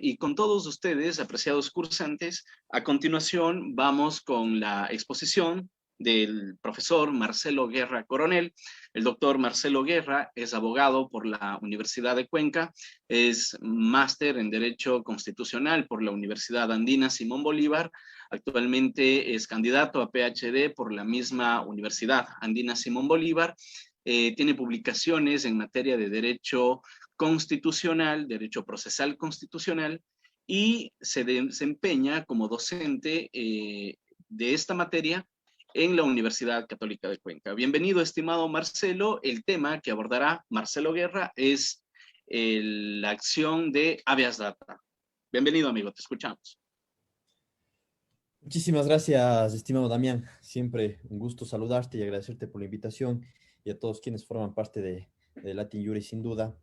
y con todos ustedes, apreciados cursantes, a continuación vamos con la exposición del profesor Marcelo Guerra Coronel. El doctor Marcelo Guerra es abogado por la Universidad de Cuenca, es máster en Derecho Constitucional por la Universidad Andina Simón Bolívar, actualmente es candidato a PhD por la misma Universidad Andina Simón Bolívar, tiene publicaciones en materia de Derecho Constitucional, Derecho Procesal Constitucional, y se desempeña como docente de esta materia en la Universidad Católica de Cuenca. Bienvenido, estimado Marcelo. El tema que abordará Marcelo Guerra es la acción de habeas data. Bienvenido, amigo, te escuchamos. Muchísimas gracias, estimado Damián. Siempre un gusto saludarte y agradecerte por la invitación y a todos quienes forman parte de Latin Juris, sin duda.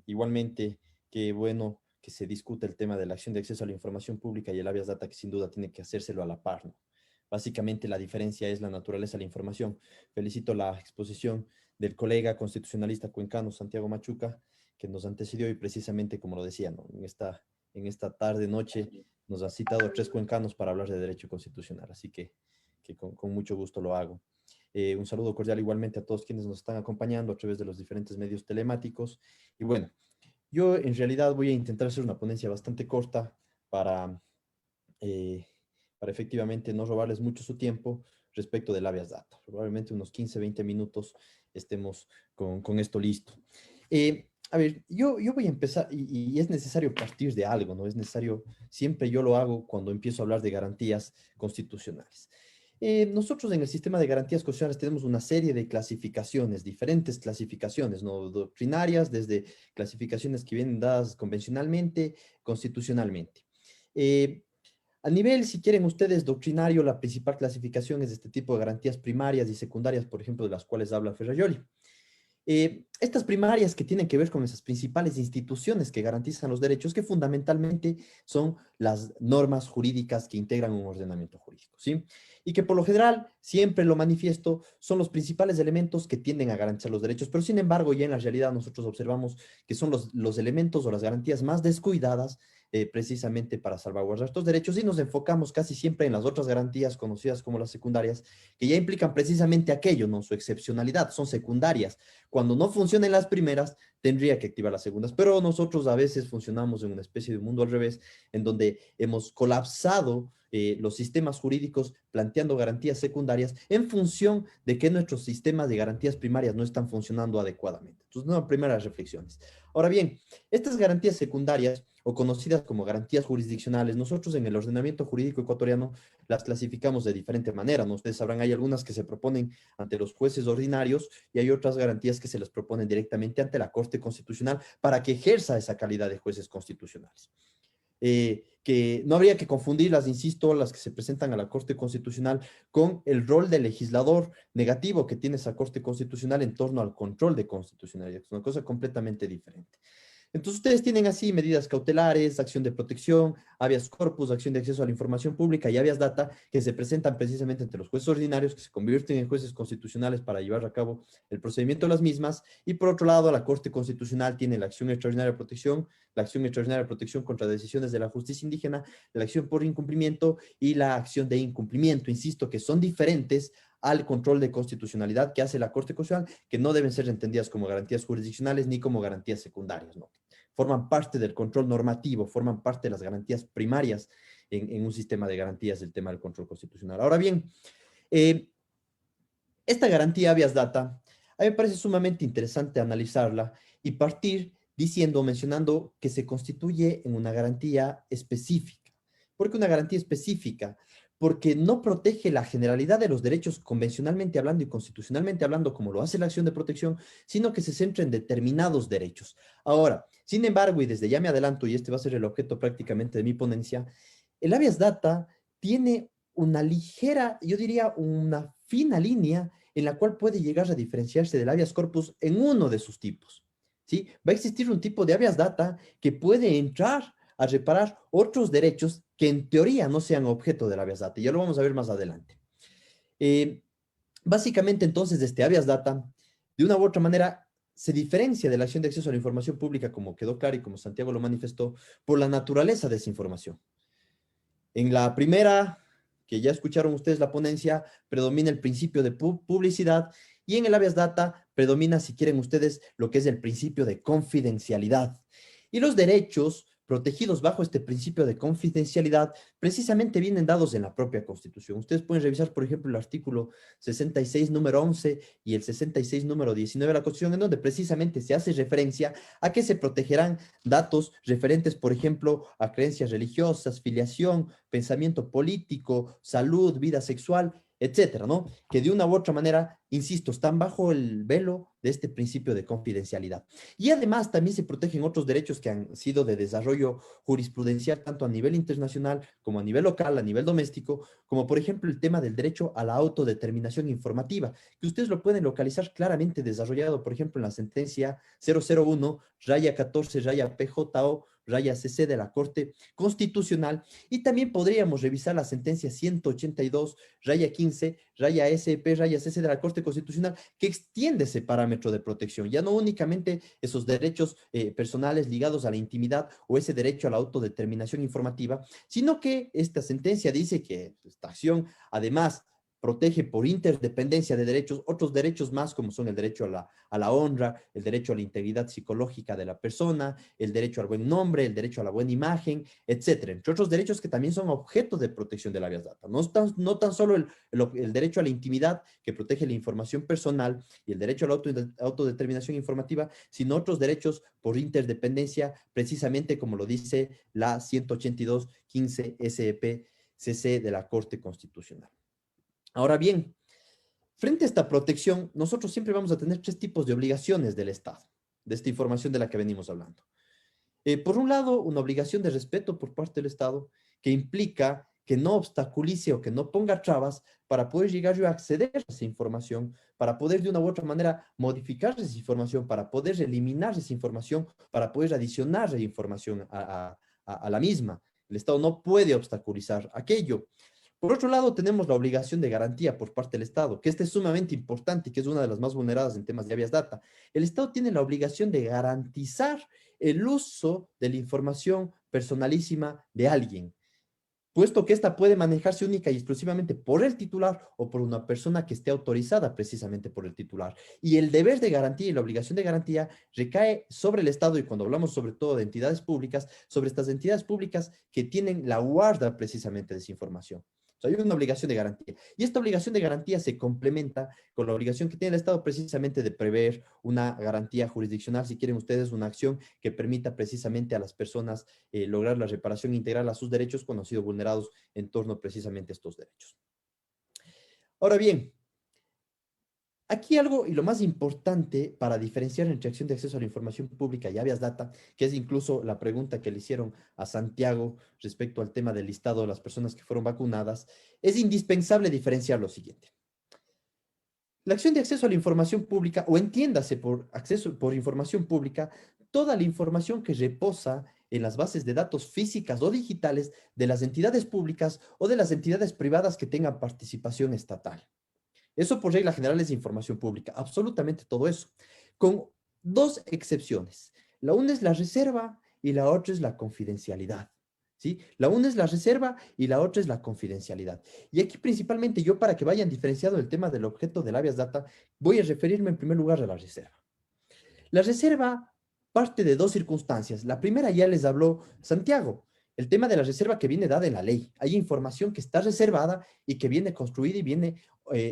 Igualmente, qué bueno que se discute el tema de la acción de acceso a la información pública y el habeas data, que sin duda tiene que hacérselo a la par, ¿no? Básicamente, la diferencia es la naturaleza de la información. Felicito la exposición del colega constitucionalista cuencano Santiago Machuca, que nos antecedió y precisamente, como lo decía, ¿no? En esta tarde, noche, nos ha citado 3 cuencanos para hablar de derecho constitucional, así que con mucho gusto lo hago. Un saludo cordial igualmente a todos quienes nos están acompañando a través de los diferentes medios telemáticos. Y bueno, yo en realidad voy a intentar hacer una ponencia bastante corta para, eh, para efectivamente no robarles mucho su tiempo respecto del habeas data. Probablemente unos 15, 20 minutos estemos con esto listo. A ver, yo voy a empezar, y es necesario partir de algo, ¿no? Es necesario, siempre yo lo hago cuando empiezo a hablar de garantías constitucionales. Nosotros en el sistema de garantías constitucionales tenemos una serie de clasificaciones, diferentes clasificaciones, ¿no? Doctrinarias, desde clasificaciones que vienen dadas convencionalmente, constitucionalmente. Eh, a nivel, si quieren ustedes, doctrinario, la principal clasificación es de este tipo de garantías primarias y secundarias, por ejemplo, de las cuales habla Ferrajoli. Estas primarias que tienen que ver con esas principales instituciones que garantizan los derechos, que fundamentalmente son las normas jurídicas que integran un ordenamiento jurídico, ¿sí? Y que por lo general, siempre lo manifiesto, son los principales elementos que tienden a garantizar los derechos, pero sin embargo, ya en la realidad nosotros observamos que son los elementos o las garantías más descuidadas precisamente para salvaguardar estos derechos, y nos enfocamos casi siempre en las otras garantías conocidas como las secundarias, que ya implican precisamente aquello, ¿no? Su excepcionalidad, son secundarias. Cuando no funcionen las primeras, tendría que activar las segundas, pero nosotros a veces funcionamos en una especie de mundo al revés, en donde hemos colapsado los sistemas jurídicos planteando garantías secundarias en función de que nuestros sistemas de garantías primarias no están funcionando adecuadamente. Entonces, no, primeras reflexiones. Ahora bien, estas garantías secundarias, o conocidas como garantías jurisdiccionales, nosotros en el ordenamiento jurídico ecuatoriano las clasificamos de diferente manera, ¿no? Ustedes sabrán, hay algunas que se proponen ante los jueces ordinarios y hay otras garantías que se les proponen directamente ante la Corte Constitucional para que ejerza esa calidad de jueces constitucionales. Que no habría que confundirlas, insisto, las que se presentan a la Corte Constitucional con el rol de legislador negativo que tiene esa Corte Constitucional en torno al control de constitucionalidad. Es una cosa completamente diferente. Entonces ustedes tienen así medidas cautelares, acción de protección, habeas corpus, acción de acceso a la información pública y habeas data, que se presentan precisamente ante los jueces ordinarios, que se convierten en jueces constitucionales para llevar a cabo el procedimiento de las mismas. Y por otro lado, la Corte Constitucional tiene la acción extraordinaria de protección, la acción extraordinaria de protección contra decisiones de la justicia indígena, la acción por incumplimiento y la acción de incumplimiento. Insisto que son diferentes al control de constitucionalidad que hace la Corte Constitucional, que no deben ser entendidas como garantías jurisdiccionales ni como garantías secundarias, ¿no? Forman parte del control normativo, forman parte de las garantías primarias en un sistema de garantías del tema del control constitucional. Ahora bien, esta garantía habeas data, a mí me parece sumamente interesante analizarla y partir diciendo, mencionando que se constituye en una garantía específica. ¿Por qué una garantía específica? Porque no protege la generalidad de los derechos convencionalmente hablando y constitucionalmente hablando, como lo hace la acción de protección, sino que se centra en determinados derechos. Ahora, sin embargo, y desde ya me adelanto, y este va a ser el objeto prácticamente de mi ponencia, el habeas data tiene una ligera, yo diría una fina línea en la cual puede llegar a diferenciarse del habeas corpus en uno de sus tipos, ¿sí? Va a existir un tipo de habeas data que puede entrar a reparar otros derechos que en teoría no sean objeto del habeas data. Ya lo vamos a ver más adelante. Básicamente, entonces, este habeas data, de una u otra manera, se diferencia de la acción de acceso a la información pública, como quedó claro y como Santiago lo manifestó, por la naturaleza de esa información. En la primera, que ya escucharon ustedes la ponencia, predomina el principio de publicidad y en el habeas data predomina, si quieren ustedes, lo que es el principio de confidencialidad. Y los derechos protegidos bajo este principio de confidencialidad precisamente vienen dados en la propia Constitución. Ustedes pueden revisar, por ejemplo, el artículo 66, número 11 y el 66, número 19 de la Constitución, en donde precisamente se hace referencia a que se protegerán datos referentes, por ejemplo, a creencias religiosas, filiación, pensamiento político, salud, vida sexual, etcétera, ¿no? Que de una u otra manera, insisto, están bajo el velo de este principio de confidencialidad. Y además también se protegen otros derechos que han sido de desarrollo jurisprudencial, tanto a nivel internacional como a nivel local, a nivel doméstico, como por ejemplo el tema del derecho a la autodeterminación informativa, que ustedes lo pueden localizar claramente desarrollado, por ejemplo, en la sentencia 001, raya 14, raya PJO, raya CC de la Corte Constitucional, y también podríamos revisar la sentencia 182, raya 15, raya SP, raya CC de la Corte Constitucional, que extiende ese parámetro de protección, ya no únicamente esos derechos personales ligados a la intimidad o ese derecho a la autodeterminación informativa, sino que esta sentencia dice que esta acción, además, protege por interdependencia de derechos, otros derechos más como son el derecho a la honra, el derecho a la integridad psicológica de la persona, el derecho al buen nombre, el derecho a la buena imagen, etcétera, entre otros derechos que también son objeto de protección de la habeas data. No tan solo el derecho a la intimidad que protege la información personal y el derecho a la autodeterminación informativa, sino otros derechos por interdependencia, precisamente como lo dice la 182.15 SEP CC de la Corte Constitucional. Ahora bien, frente a esta protección, nosotros siempre vamos a tener tres tipos de obligaciones del Estado, de esta información de la que venimos hablando. Por un lado, una obligación de respeto por parte del Estado que implica que no obstaculice o que no ponga trabas para poder llegar yo a acceder a esa información, para poder de una u otra manera modificar esa información, para poder eliminar esa información, para poder adicionar esa información a la misma. El Estado no puede obstaculizar aquello. Por otro lado, tenemos la obligación de garantía por parte del Estado, que esta es sumamente importante y que es una de las más vulneradas en temas de habeas data. El Estado tiene la obligación de garantizar el uso de la información personalísima de alguien, puesto que esta puede manejarse única y exclusivamente por el titular o por una persona que esté autorizada precisamente por el titular. Y el deber de garantía y la obligación de garantía recae sobre el Estado, y cuando hablamos sobre todo de entidades públicas, sobre estas entidades públicas que tienen la guarda precisamente de esa información. Hay una obligación de garantía. Y esta obligación de garantía se complementa con la obligación que tiene el Estado precisamente de prever una garantía jurisdiccional, si quieren ustedes, una acción que permita precisamente a las personas lograr la reparación integral a sus derechos cuando han sido vulnerados en torno precisamente a estos derechos. Ahora bien, aquí algo y lo más importante para diferenciar entre acción de acceso a la información pública y habeas data, que es incluso la pregunta que le hicieron a Santiago respecto al tema del listado de las personas que fueron vacunadas, es indispensable diferenciar lo siguiente. La acción de acceso a la información pública, o entiéndase por acceso por información pública, toda la información que reposa en las bases de datos físicas o digitales de las entidades públicas o de las entidades privadas que tengan participación estatal. Eso por regla general es información pública, absolutamente todo eso, con dos excepciones. La una es la reserva y la otra es la confidencialidad. ¿Sí? La una es la reserva y la otra es la confidencialidad. Y aquí principalmente yo, para que vayan diferenciando el tema del objeto del habeas data, voy a referirme en primer lugar a la reserva. La reserva parte de dos circunstancias. La primera ya les habló Santiago, el tema de la reserva que viene dada en la ley. Hay información que está reservada y que viene construida y viene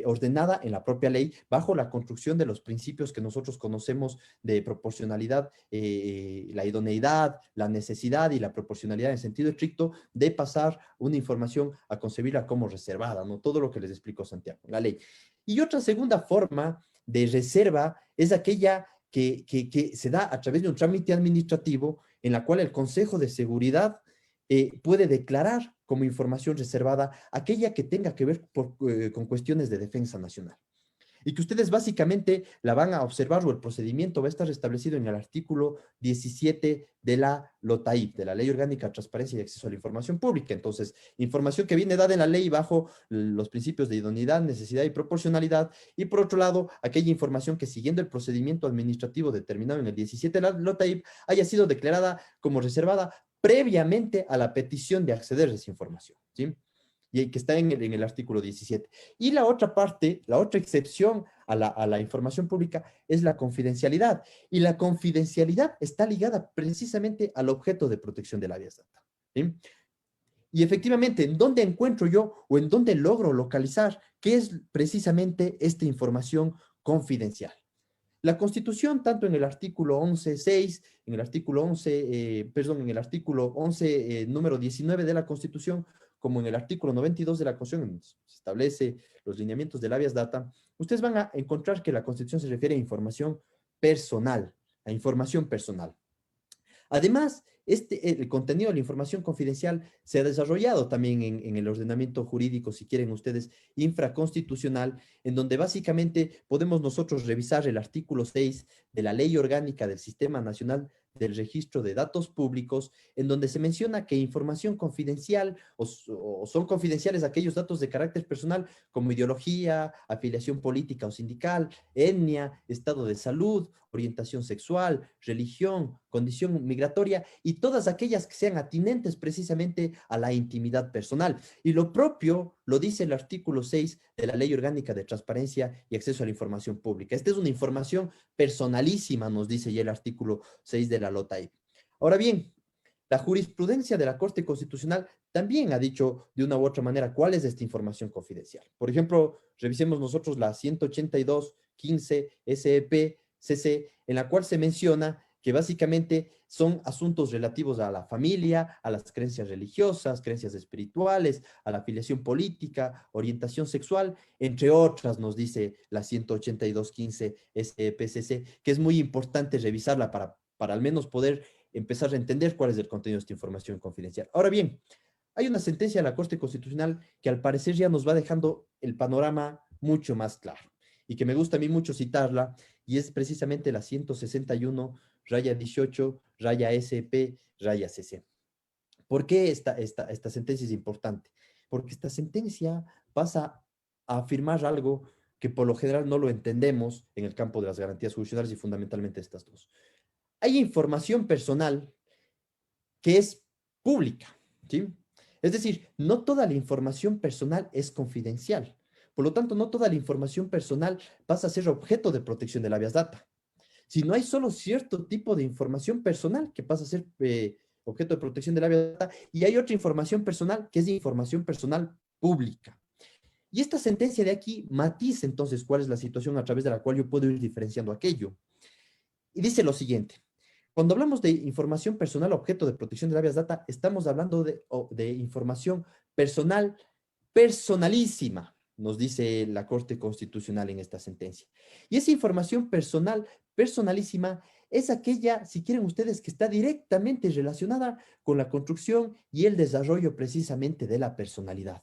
ordenada en la propia ley bajo la construcción de los principios que nosotros conocemos de proporcionalidad, la idoneidad, la necesidad y la proporcionalidad en sentido estricto de pasar una información a concebirla como reservada, ¿no? Todo lo que les explicó Santiago, la ley. Y otra segunda forma de reserva es aquella que se da a través de un trámite administrativo en la cual el Consejo de Seguridad puede declarar como información reservada aquella que tenga que ver con cuestiones de defensa nacional. y que ustedes básicamente la van a observar o el procedimiento va a estar establecido en el artículo 17 de la LOTAIP, de la Ley Orgánica de Transparencia y Acceso a la Información Pública. Entonces, información que viene dada en la ley bajo los principios de idoneidad, necesidad y proporcionalidad, y por otro lado, aquella información que siguiendo el procedimiento administrativo determinado en el 17 de la LOTAIP haya sido declarada como reservada previamente a la petición de acceder a esa información, ¿sí? Y que está en el artículo 17. Y la otra parte, la otra excepción a la información pública es la confidencialidad. Y la confidencialidad está ligada precisamente al objeto de protección de la habeas data, ¿sí? Y efectivamente, ¿en dónde encuentro yo o en dónde logro localizar qué es precisamente esta información confidencial? La Constitución, tanto en el artículo 11.6, en el artículo 11, perdón, en el artículo 11, número 19 de la Constitución, como en el artículo 92 de la Constitución, se establece los lineamientos del habeas data, ustedes van a encontrar que la Constitución se refiere a información personal, a información personal. Además, el contenido de la información confidencial se ha desarrollado también en el ordenamiento jurídico, si quieren ustedes, infraconstitucional, en donde básicamente podemos nosotros revisar el artículo 6 de la Ley Orgánica del Sistema Nacional del Registro de Datos Públicos, en donde se menciona que información confidencial o son confidenciales aquellos datos de carácter personal como ideología, afiliación política o sindical, etnia, estado de salud, orientación sexual, religión, condición migratoria y todas aquellas que sean atinentes precisamente a la intimidad personal. Y lo propio lo dice el artículo 6 de la Ley Orgánica de Transparencia y Acceso a la Información Pública. Esta es una información personalísima, nos dice ya el artículo 6 de la LOTAIP. Ahora bien, la jurisprudencia de la Corte Constitucional también ha dicho de una u otra manera cuál es esta información confidencial. Por ejemplo, revisemos nosotros la 182.15 SEP CC, en la cual se menciona que básicamente son asuntos relativos a la familia, a las creencias religiosas, creencias espirituales, a la afiliación política, orientación sexual, entre otras, nos dice la 182.15 SPCC, que es muy importante revisarla para al menos poder empezar a entender cuál es el contenido de esta información confidencial. Ahora bien, hay una sentencia de la Corte Constitucional que al parecer ya nos va dejando el panorama mucho más claro y que me gusta a mí mucho citarla, y es precisamente la 161, raya 18, raya SP, raya CC. ¿Por qué esta sentencia es importante? Porque esta sentencia pasa a afirmar algo que por lo general no lo entendemos en el campo de las garantías jurisdiccionales y fundamentalmente estas dos. Hay información personal que es pública, ¿sí? Es decir, no toda la información personal es confidencial. Por lo tanto, no toda la información personal pasa a ser objeto de protección de la habeas data. Si no hay solo cierto tipo de información personal que pasa a ser objeto de protección de la habeas data, y hay otra información personal que es de información personal pública. Y esta sentencia de aquí matiza entonces cuál es la situación a través de la cual yo puedo ir diferenciando aquello. Y dice lo siguiente: cuando hablamos de información personal objeto de protección de habeas data, estamos hablando de información personal personalísima, nos dice la Corte Constitucional en esta sentencia. Y esa información personal personalísima es aquella, si quieren ustedes, que está directamente relacionada con la construcción y el desarrollo precisamente de la personalidad.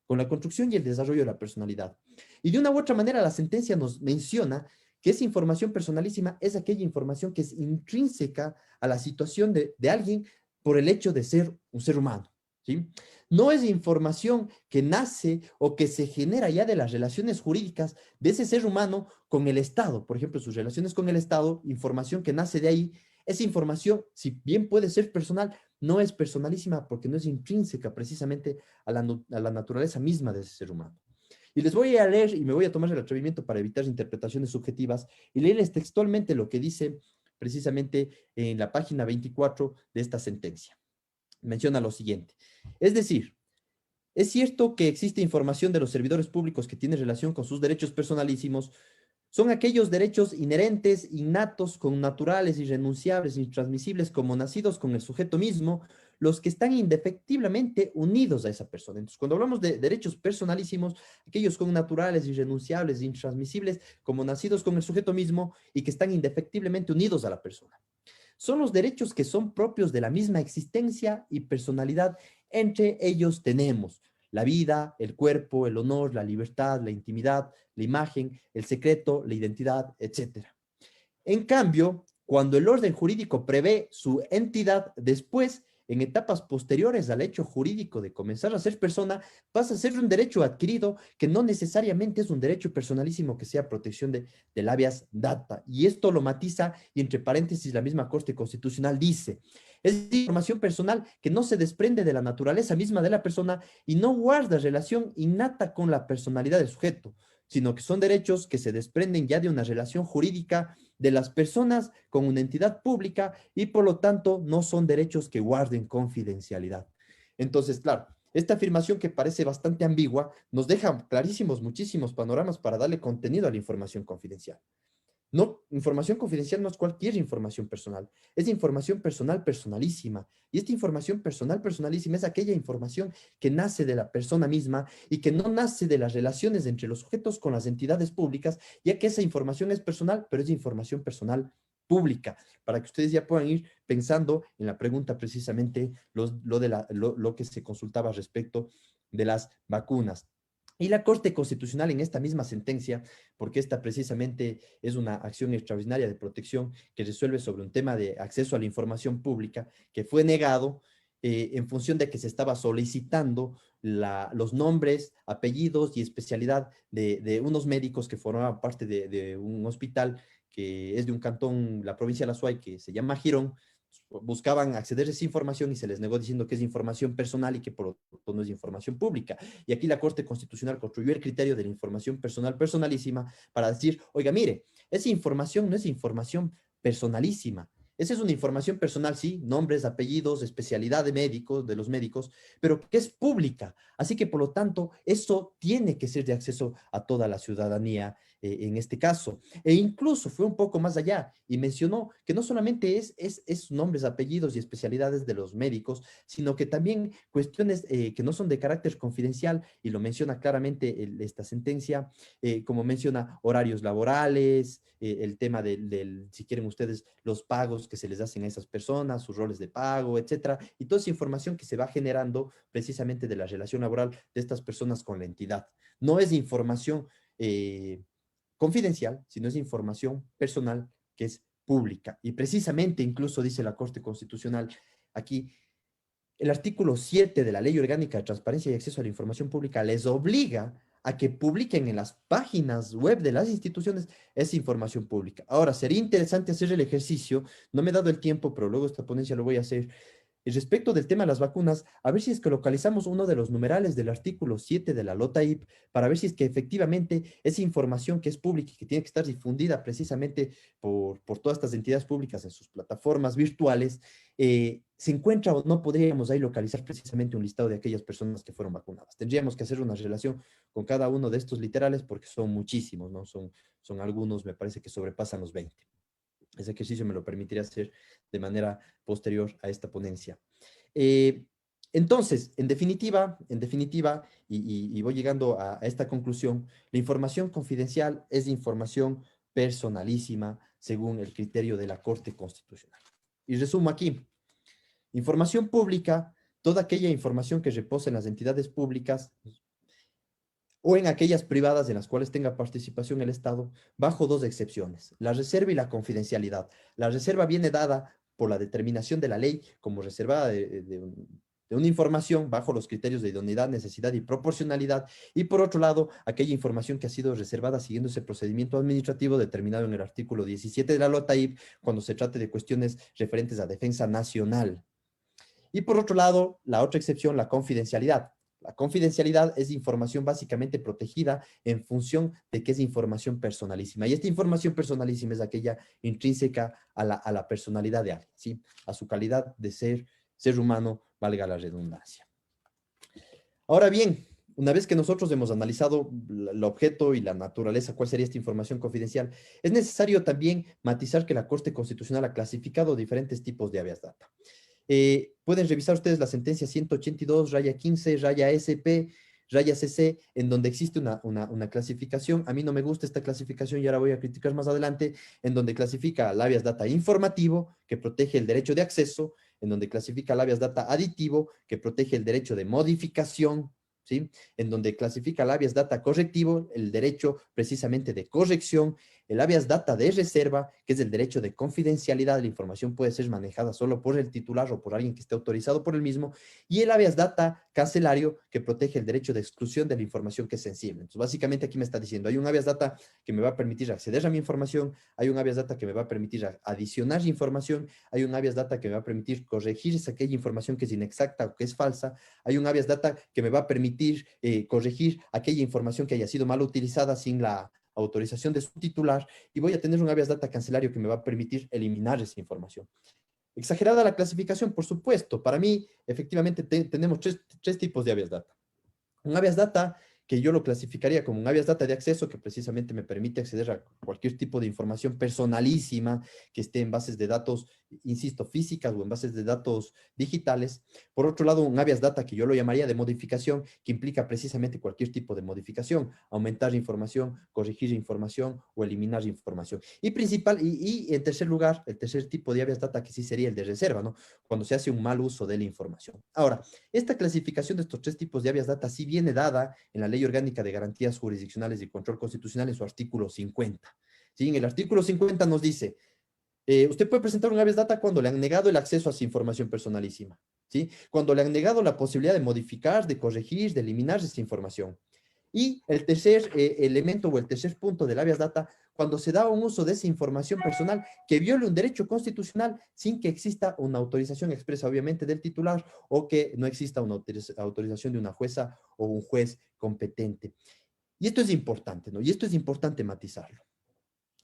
Con la construcción y el desarrollo de la personalidad. Y de una u otra manera la sentencia nos menciona que esa información personalísima es aquella información que es intrínseca a la situación de alguien por el hecho de ser un ser humano, ¿sí? No es información que nace o que se genera ya de las relaciones jurídicas de ese ser humano con el Estado. Por ejemplo, sus relaciones con el Estado, información que nace de ahí. Esa información, si bien puede ser personal, no es personalísima porque no es intrínseca precisamente a la naturaleza misma de ese ser humano. Y les voy a leer, y me voy a tomar el atrevimiento para evitar interpretaciones subjetivas, y leerles textualmente lo que dice precisamente en la página 24 de esta sentencia. Menciona lo siguiente: es decir, es cierto que existe información de los servidores públicos que tiene relación con sus derechos personalísimos. Son aquellos derechos inherentes, innatos, connaturales, irrenunciables, intransmisibles, como nacidos con el sujeto mismo, los que están indefectiblemente unidos a esa persona. Entonces, cuando hablamos de derechos personalísimos, aquellos connaturales, irrenunciables, intransmisibles, como nacidos con el sujeto mismo y que están indefectiblemente unidos a la persona. Son los derechos que son propios de la misma existencia y personalidad. Entre ellos tenemos la vida, el cuerpo, el honor, la libertad, la intimidad, la imagen, el secreto, la identidad, etcétera. En cambio, cuando el orden jurídico prevé su entidad, después, en etapas posteriores al hecho jurídico de comenzar a ser persona, pasa a ser un derecho adquirido que no necesariamente es un derecho personalísimo que sea protección del habeas data. Y esto lo matiza y entre paréntesis la misma Corte Constitucional dice, es información personal que no se desprende de la naturaleza misma de la persona y no guarda relación innata con la personalidad del sujeto, sino que son derechos que se desprenden ya de una relación jurídica de las personas con una entidad pública y por lo tanto no son derechos que guarden confidencialidad. Entonces, claro, esta afirmación que parece bastante ambigua nos deja clarísimos muchísimos panoramas para darle contenido a la información confidencial. No, información confidencial no es cualquier información personal, es información personal personalísima. Y esta información personal personalísima es aquella información que nace de la persona misma y que no nace de las relaciones entre los sujetos con las entidades públicas, ya que esa información es personal, pero es información personal pública, para que ustedes ya puedan ir pensando en la pregunta precisamente lo que se consultaba respecto de las vacunas. Y la Corte Constitucional en esta misma sentencia, porque esta precisamente es una acción extraordinaria de protección que resuelve sobre un tema de acceso a la información pública que fue negado en función de que se estaba solicitando los nombres, apellidos y especialidad de unos médicos que formaban parte de un hospital que es de un cantón, la provincia de La Suay, que se llama Girón. Buscaban acceder a esa información y se les negó diciendo que es información personal y que por lo tanto no es información pública. Y aquí la Corte Constitucional construyó el criterio de la información personal personalísima para decir, oiga, mire, esa información no es información personalísima. Esa es una información personal, sí, nombres, apellidos, especialidad de médicos, de los médicos, pero que es pública. Así que, por lo tanto, eso tiene que ser de acceso a toda la ciudadanía en este caso. E incluso fue un poco más allá y mencionó que no solamente es nombres, apellidos y especialidades de los médicos, sino que también cuestiones que no son de carácter confidencial, y lo menciona claramente esta sentencia, como menciona horarios laborales, el tema si quieren ustedes, los pagos que se les hacen a esas personas, sus roles de pago, etcétera, y toda esa información que se va generando precisamente de la relación laboral de estas personas con la entidad. No es información confidencial, sino es información personal que es pública. Y precisamente, incluso dice la Corte Constitucional aquí, el artículo 7 de la Ley Orgánica de Transparencia y Acceso a la Información Pública les obliga a que publiquen en las páginas web de las instituciones esa información pública. Ahora, sería interesante hacer el ejercicio, no me he dado el tiempo, pero luego esta ponencia lo voy a hacer. Y respecto del tema de las vacunas, a ver si es que localizamos uno de los numerales del artículo 7 de la LOTAIP para ver si es que efectivamente esa información que es pública y que tiene que estar difundida precisamente por todas estas entidades públicas en sus plataformas virtuales, se encuentra o no podríamos ahí localizar precisamente un listado de aquellas personas que fueron vacunadas. Tendríamos que hacer una relación con cada uno de estos literales porque son muchísimos, ¿no? Son algunos, me parece que sobrepasan los 20. Ese ejercicio me lo permitiría hacer de manera posterior a esta ponencia. Eh, entonces, en definitiva, y voy llegando a esta conclusión, la información confidencial es información personalísima según el criterio de la Corte Constitucional. Y resumo aquí, información pública, toda aquella información que reposa en las entidades públicas o en aquellas privadas en las cuales tenga participación el Estado, bajo dos excepciones, la reserva y la confidencialidad. La reserva viene dada por la determinación de la ley como reservada de una información bajo los criterios de idoneidad, necesidad y proporcionalidad, y por otro lado, aquella información que ha sido reservada siguiendo ese procedimiento administrativo determinado en el artículo 17 de la LOTAIP cuando se trate de cuestiones referentes a defensa nacional. Y por otro lado, la otra excepción, la confidencialidad. La confidencialidad es información básicamente protegida en función de que es información personalísima. Y esta información personalísima es aquella intrínseca a la personalidad de alguien, ¿sí? A su calidad de ser humano, valga la redundancia. Ahora bien, una vez que nosotros hemos analizado el objeto y la naturaleza, cuál sería esta información confidencial, es necesario también matizar que la Corte Constitucional ha clasificado diferentes tipos de habeas data. Pueden revisar ustedes la sentencia 182, raya 15, raya SP, raya CC, en donde existe una clasificación. A mí no me gusta esta clasificación y ahora voy a criticar más adelante, en donde clasifica el habeas data informativo, que protege el derecho de acceso, en donde clasifica el habeas data aditivo, que protege el derecho de modificación, ¿sí? En donde clasifica el habeas data correctivo, el derecho precisamente de corrección, el habeas data de reserva, que es el derecho de confidencialidad, la información puede ser manejada solo por el titular o por alguien que esté autorizado por el mismo, y el habeas data cancelario, que protege el derecho de exclusión de la información que es sensible. Entonces, básicamente aquí me está diciendo, hay un habeas data que me va a permitir acceder a mi información, hay un habeas data que me va a permitir adicionar información, hay un habeas data que me va a permitir corregir aquella información que es inexacta o que es falsa, hay un habeas data que me va a permitir corregir aquella información que haya sido mal utilizada sin la autorización de su titular, y voy a tener un habeas data cancelario que me va a permitir eliminar esa información. Exagerada la clasificación, por supuesto. Para mí, efectivamente, tenemos tres tipos de habeas data. Un habeas data que yo lo clasificaría como un habeas data de acceso, que precisamente me permite acceder a cualquier tipo de información personalísima que esté en bases de datos, insisto, físicas o en bases de datos digitales. Por otro lado, un habeas data que yo lo llamaría de modificación, que implica precisamente cualquier tipo de modificación, aumentar información, corregir información o eliminar información. Y en tercer lugar, el tercer tipo de habeas data que sí sería el de reserva, ¿no? Cuando se hace un mal uso de la información. Ahora, esta clasificación de estos tres tipos de habeas data sí viene dada en la Ley Orgánica de Garantías Jurisdiccionales y Control Constitucional en su artículo 50. ¿Sí? En el artículo 50 nos dice, usted puede presentar un habeas data cuando le han negado el acceso a su información personalísima, ¿sí? Cuando le han negado la posibilidad de modificar, de corregir, de eliminar esa información. Y el tercer elemento o el tercer punto del habeas data, cuando se da un uso de esa información personal que viole un derecho constitucional sin que exista una autorización expresa, obviamente, del titular o que no exista una autorización de una jueza o un juez competente. Y esto es importante, ¿no? Y esto es importante matizarlo.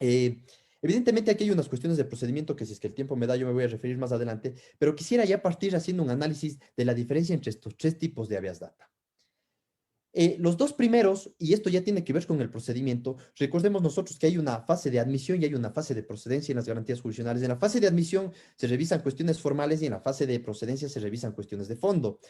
Eh, Evidentemente aquí hay unas cuestiones de procedimiento que si es que el tiempo me da yo me voy a referir más adelante, pero quisiera ya partir haciendo un análisis de la diferencia entre estos tres tipos de habeas data. Los dos primeros, y esto ya tiene que ver con el procedimiento, recordemos nosotros que hay una fase de admisión y hay una fase de procedencia en las garantías jurisdiccionales. En la fase de admisión se revisan cuestiones formales y en la fase de procedencia se revisan cuestiones de fondo.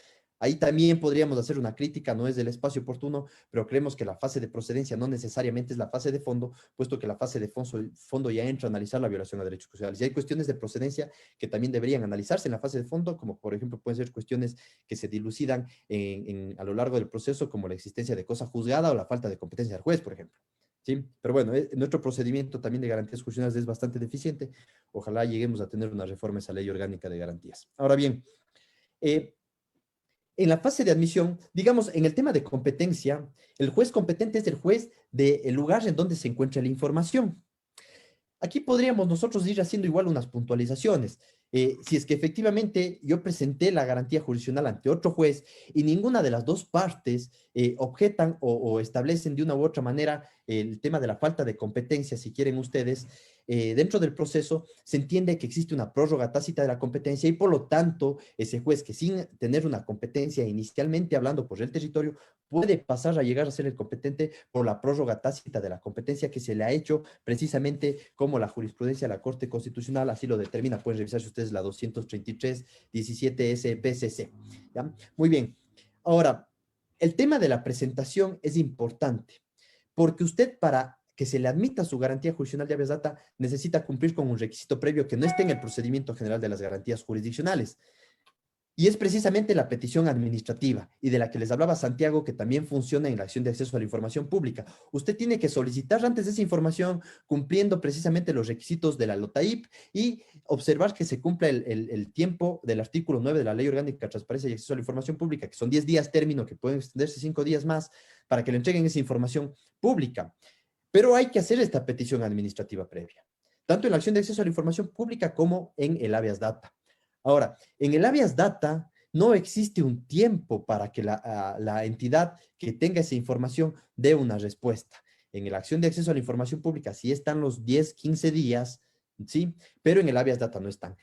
Ahí también podríamos hacer una crítica, no es del espacio oportuno, pero creemos que la fase de procedencia no necesariamente es la fase de fondo, puesto que la fase de fondo ya entra a analizar la violación a derechos sociales. Y hay cuestiones de procedencia que también deberían analizarse en la fase de fondo, como por ejemplo pueden ser cuestiones que se dilucidan a lo largo del proceso, como la existencia de cosa juzgada o la falta de competencia del juez, por ejemplo. ¿Sí? Pero bueno, nuestro procedimiento también de garantías jurisdiccionales es bastante deficiente. Ojalá lleguemos a tener una reforma a esa ley orgánica de garantías. Ahora bien, en la fase de admisión, digamos, en el tema de competencia, el juez competente es el juez del lugar en donde se encuentra la información. Aquí podríamos nosotros ir haciendo igual unas puntualizaciones. Si es que efectivamente yo presenté la garantía jurisdiccional ante otro juez y ninguna de las dos partes objetan o establecen de una u otra manera el tema de la falta de competencia, si quieren ustedes, dentro del proceso se entiende que existe una prórroga tácita de la competencia y por lo tanto ese juez que sin tener una competencia inicialmente hablando por el territorio puede pasar a llegar a ser el competente por la prórroga tácita de la competencia que se le ha hecho precisamente como la jurisprudencia de la Corte Constitucional así lo determina. Pueden revisar si ustedes la 233-17 SPCC. ¿Ya? Muy bien. Ahora, el tema de la presentación es importante porque usted para que se le admita su garantía jurisdiccional de habeas data necesita cumplir con un requisito previo que no esté en el procedimiento general de las garantías jurisdiccionales. Y es precisamente la petición administrativa y de la que les hablaba Santiago, que también funciona en la acción de acceso a la información pública. Usted tiene que solicitar antes de esa información cumpliendo precisamente los requisitos de la LOTAIP y observar que se cumpla el tiempo del artículo 9 de la Ley Orgánica de Transparencia y Acceso a la Información Pública, que son 10 días término, que pueden extenderse 5 días más, para que le entreguen esa información pública. Pero hay que hacer esta petición administrativa previa, tanto en la acción de acceso a la información pública como en el habeas data. Ahora, en el habeas data no existe un tiempo para que la entidad que tenga esa información dé una respuesta. En la acción de acceso a la información pública sí están los 10, 15 días, ¿sí? Pero en el habeas data no están.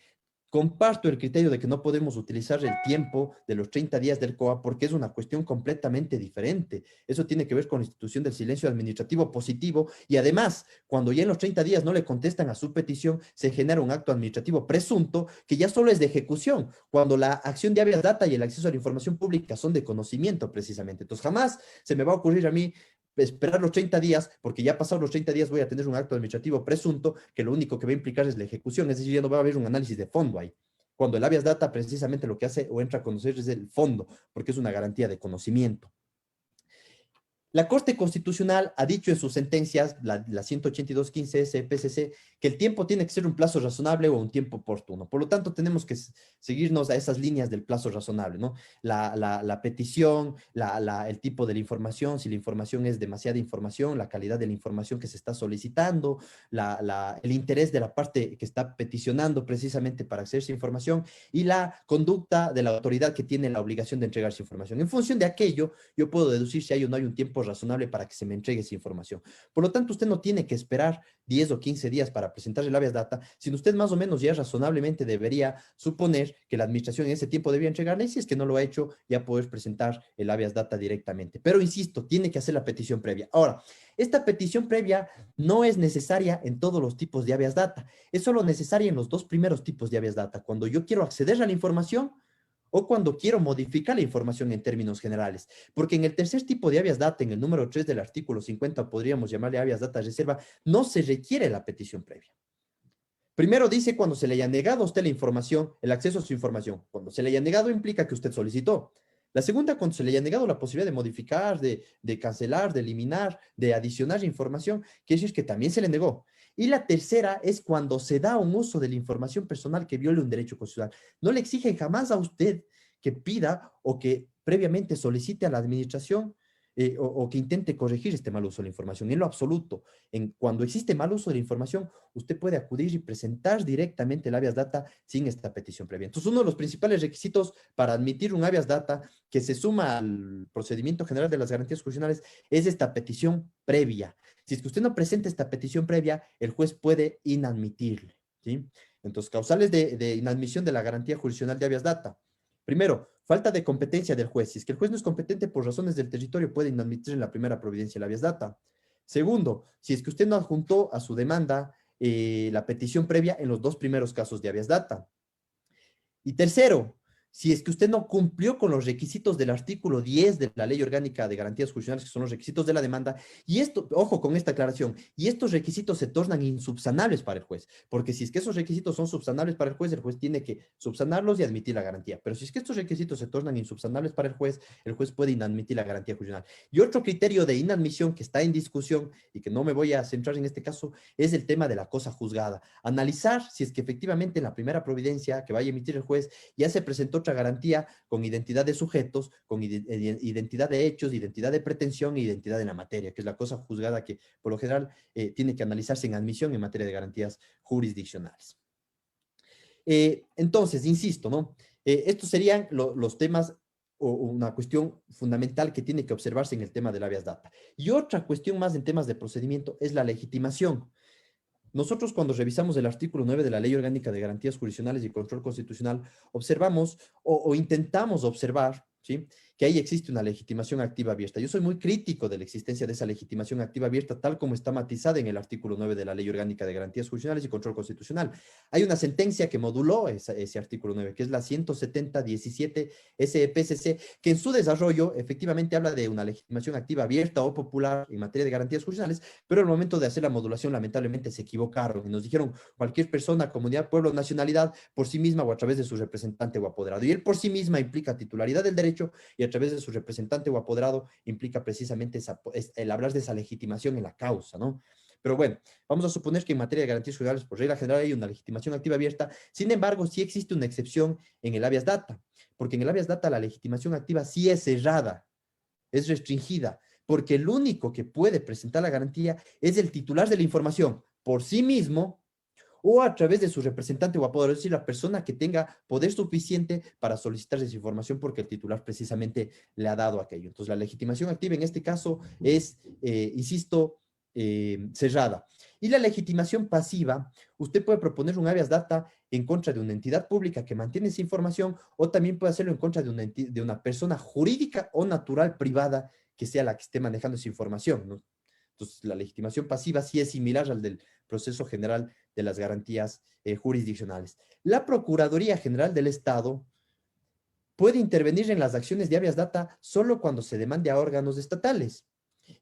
Comparto el criterio de que no podemos utilizar el tiempo de los 30 días del COA porque es una cuestión completamente diferente. Eso tiene que ver con la institución del silencio administrativo positivo y además, cuando ya en los 30 días no le contestan a su petición, se genera un acto administrativo presunto que ya solo es de ejecución, cuando la acción de habeas data y el acceso a la información pública son de conocimiento precisamente. Entonces, jamás se me va a ocurrir a mí esperar los 30 días, porque ya pasados los 30 días voy a tener un acto administrativo presunto que lo único que va a implicar es la ejecución, es decir, ya no va a haber un análisis de fondo ahí. Cuando el habeas data precisamente lo que hace o entra a conocer es el fondo, porque es una garantía de conocimiento. La Corte Constitucional ha dicho en sus sentencias, la 182.15 SPCC, que el tiempo tiene que ser un plazo razonable o un tiempo oportuno. Por lo tanto, tenemos que seguirnos a esas líneas del plazo razonable, ¿no? La petición, el tipo de la información, si la información es demasiada información, la calidad de la información que se está solicitando, el interés de la parte que está peticionando precisamente para acceder a esa información y la conducta de la autoridad que tiene la obligación de entregar esa información. En función de aquello, yo puedo deducir si hay o no hay un tiempo razonable para que se me entregue esa información. Por lo tanto, usted no tiene que esperar 10 o 15 días para presentar el habeas data, sino usted más o menos ya razonablemente debería suponer que la administración en ese tiempo debía entregarle, y si es que no lo ha hecho, ya poder presentar el habeas data directamente. Pero insisto, tiene que hacer la petición previa. Ahora, esta petición previa no es necesaria en todos los tipos de habeas data, es solo necesaria en los dos primeros tipos de habeas data, cuando yo quiero acceder a la información o cuando quiero modificar la información en términos generales. Porque en el tercer tipo de habeas data, en el número 3 del artículo 50, podríamos llamarle habeas data reserva, no se requiere la petición previa. Primero dice cuando se le haya negado a usted la información, el acceso a su información. Cuando se le haya negado implica que usted solicitó. La segunda, cuando se le haya negado la posibilidad de modificar, de cancelar, de eliminar, de adicionar información, quiere decir que también se le negó. Y la tercera es cuando se da un uso de la información personal que viole un derecho constitucional. No le exigen jamás a usted que pida o que previamente solicite a la administración o que intente corregir este mal uso de la información. En lo absoluto, cuando existe mal uso de la información, usted puede acudir y presentar directamente el habeas data sin esta petición previa. Entonces, uno de los principales requisitos para admitir un habeas data que se suma al procedimiento general de las garantías constitucionales es esta petición previa. Si es que usted no presenta esta petición previa, el juez puede inadmitirle, ¿sí? Entonces, causales de inadmisión de la garantía jurisdiccional de habeas data. Primero, falta de competencia del juez. Si es que el juez no es competente por razones del territorio, puede inadmitir en la primera providencia el habeas data. Segundo, si es que usted no adjuntó a su demanda la petición previa en los dos primeros casos de habeas data. Y tercero, si es que usted no cumplió con los requisitos del artículo 10 de la Ley Orgánica de Garantías Jurisdiccionales, que son los requisitos de la demanda, y esto, ojo con esta aclaración, y estos requisitos se tornan insubsanables para el juez, porque si es que esos requisitos son subsanables para el juez tiene que subsanarlos y admitir la garantía, pero si es que estos requisitos se tornan insubsanables para el juez puede inadmitir la garantía jurisdiccional. Y otro criterio de inadmisión que está en discusión y que no me voy a centrar en este caso es el tema de la cosa juzgada. Analizar si es que efectivamente en la primera providencia que vaya a emitir el juez ya se presentó otra garantía con identidad de sujetos, con identidad de hechos, identidad de pretensión e identidad en la materia, que es la cosa juzgada que por lo general tiene que analizarse en admisión en materia de garantías jurisdiccionales. Entonces, insisto, ¿no? Estos serían los temas o una cuestión fundamental que tiene que observarse en el tema del habeas data. Y otra cuestión más en temas de procedimiento es la legitimación. Nosotros cuando revisamos el artículo 9 de la Ley Orgánica de Garantías Jurisdiccionales y Control Constitucional, observamos o intentamos observar, ¿sí?, que ahí existe una legitimación activa abierta. Yo soy muy crítico de la existencia de esa legitimación activa abierta, tal como está matizada en el artículo 9 de la Ley Orgánica de Garantías Jurisdiccionales y Control Constitucional. Hay una sentencia que moduló ese artículo 9, que es la 170-17 SEPCC, que en su desarrollo efectivamente habla de una legitimación activa abierta o popular en materia de garantías jurisdiccionales, pero al momento de hacer la modulación lamentablemente se equivocaron y nos dijeron cualquier persona, comunidad, pueblo, nacionalidad, por sí misma o a través de su representante o apoderado. Y el por sí misma implica titularidad del derecho y a través de su representante o apoderado implica precisamente el hablar de esa legitimación en la causa, ¿no? Pero bueno, vamos a suponer que en materia de garantías judiciales, por regla general, hay una legitimación activa abierta. Sin embargo, sí existe una excepción en el habeas data, porque en el habeas data la legitimación activa sí es cerrada, es restringida, porque el único que puede presentar la garantía es el titular de la información por sí mismo o a través de su representante o apoderado, es decir, la persona que tenga poder suficiente para solicitar esa información porque el titular precisamente le ha dado aquello. Entonces, la legitimación activa en este caso es, insisto, cerrada. Y la legitimación pasiva, usted puede proponer un habeas data en contra de una entidad pública que mantiene esa información o también puede hacerlo en contra de una persona jurídica o natural privada que sea la que esté manejando esa información, ¿no? Entonces, la legitimación pasiva sí es similar al del proceso general de las garantías jurisdiccionales. La Procuraduría General del Estado puede intervenir en las acciones de habeas data solo cuando se demande a órganos estatales.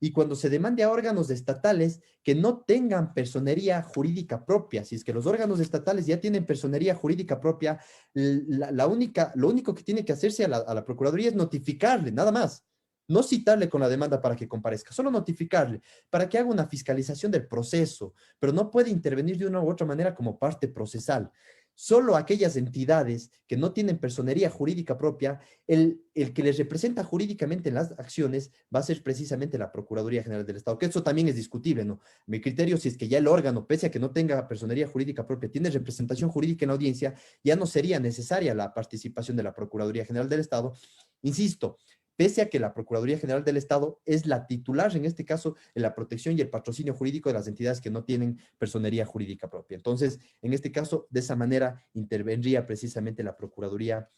Y cuando se demande a órganos estatales que no tengan personería jurídica propia, si es que los órganos estatales ya tienen personería jurídica propia, lo único que tiene que hacerse a la Procuraduría es notificarle, nada más. no citarle con la demanda para que comparezca, solo notificarle para que haga una fiscalización del proceso, pero no puede intervenir de una u otra manera como parte procesal. Solo aquellas entidades que no tienen personería jurídica propia, el que les representa jurídicamente en las acciones va a ser precisamente la Procuraduría General del Estado, que eso también es discutible, ¿no? Mi criterio, si es que ya el órgano, pese a que no tenga personería jurídica propia, tiene representación jurídica en la audiencia, ya no sería necesaria la participación de la Procuraduría General del Estado. Insisto, pese a que la Procuraduría General del Estado es la titular, en este caso, en la protección y el patrocinio jurídico de las entidades que no tienen personería jurídica propia. Entonces, en este caso, de esa manera intervendría precisamente la Procuraduría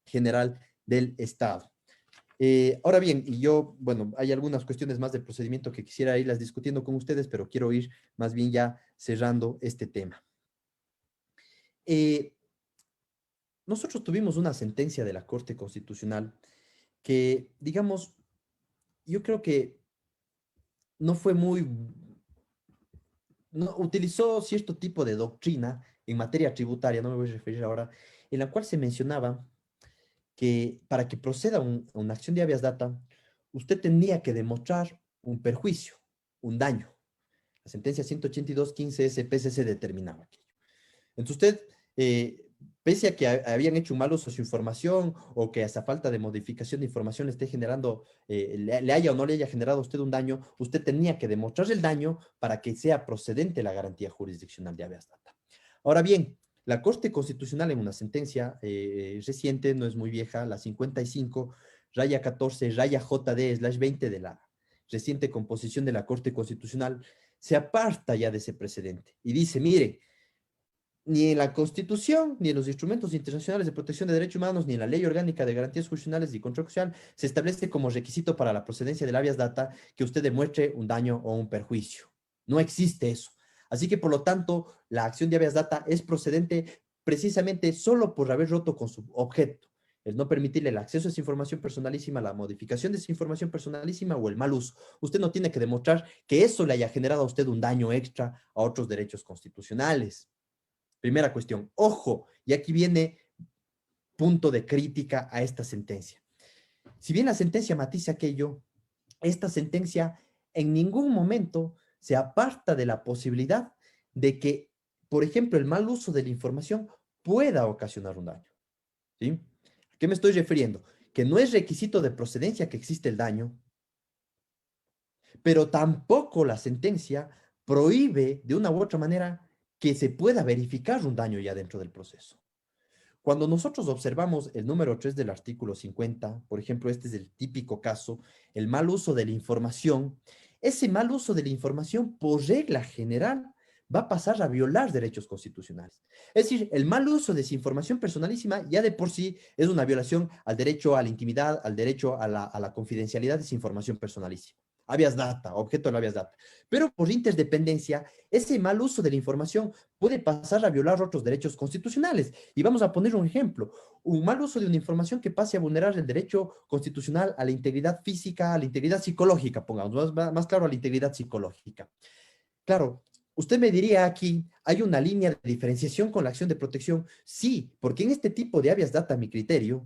General del Estado. Ahora bien, y yo, bueno, hay algunas cuestiones más del procedimiento que quisiera irlas discutiendo con ustedes, pero quiero ir más bien ya cerrando este tema. Nosotros tuvimos una sentencia de la Corte Constitucional que, digamos, yo creo que no fue muy, no, utilizó cierto tipo de doctrina en materia tributaria, no me voy a referir ahora, en la cual se mencionaba que para que proceda una acción de habeas data, usted tendría que demostrar un perjuicio, un daño. La sentencia 182.15 SPCC determinaba aquello. Entonces usted, pese a que habían hecho un mal uso de su información o que esa falta de modificación de información le esté generando, le haya o no le haya generado a usted un daño, usted tenía que demostrar el daño para que sea procedente la garantía jurisdiccional de habeas data. Ahora bien, la Corte Constitucional en una sentencia reciente, no es muy vieja, la 55, raya 14, raya JD/20 de la reciente composición de la Corte Constitucional, se aparta ya de ese precedente y dice, mire, ni en la Constitución, ni en los instrumentos internacionales de protección de derechos humanos, ni en la Ley Orgánica de Garantías Constitucionales y Control Social se establece como requisito para la procedencia del habeas data que usted demuestre un daño o un perjuicio. No existe eso. Así que, por lo tanto, la acción de habeas data es procedente precisamente solo por haber roto con su objeto, el no permitirle el acceso a esa información personalísima, la modificación de esa información personalísima o el mal uso. Usted no tiene que demostrar que eso le haya generado a usted un daño extra a otros derechos constitucionales. Primera cuestión. Ojo, y aquí viene punto de crítica a esta sentencia. Si bien la sentencia matiza aquello, esta sentencia en ningún momento se aparta de la posibilidad de que, por ejemplo, el mal uso de la información pueda ocasionar un daño. ¿Sí? ¿A qué me estoy refiriendo? Que no es requisito de procedencia que existe el daño, pero tampoco la sentencia prohíbe de una u otra manera que se pueda verificar un daño ya dentro del proceso. Cuando nosotros observamos el número 3 del artículo 50, por ejemplo, este es el típico caso, el mal uso de la información, ese mal uso de la información por regla general va a pasar a violar derechos constitucionales. Es decir, el mal uso de esa información personalísima ya de por sí es una violación al derecho a la intimidad, al derecho a la confidencialidad de esa información personalísima. Habeas data, objeto del habeas data. Pero por interdependencia, ese mal uso de la información puede pasar a violar otros derechos constitucionales. Y vamos a poner un ejemplo, un mal uso de una información que pase a vulnerar el derecho constitucional a la integridad física, a la integridad psicológica, pongamos más claro, a la integridad psicológica. Claro, usted me diría aquí, ¿hay una línea de diferenciación con la acción de protección? Sí, porque en este tipo de habeas data, a mi criterio,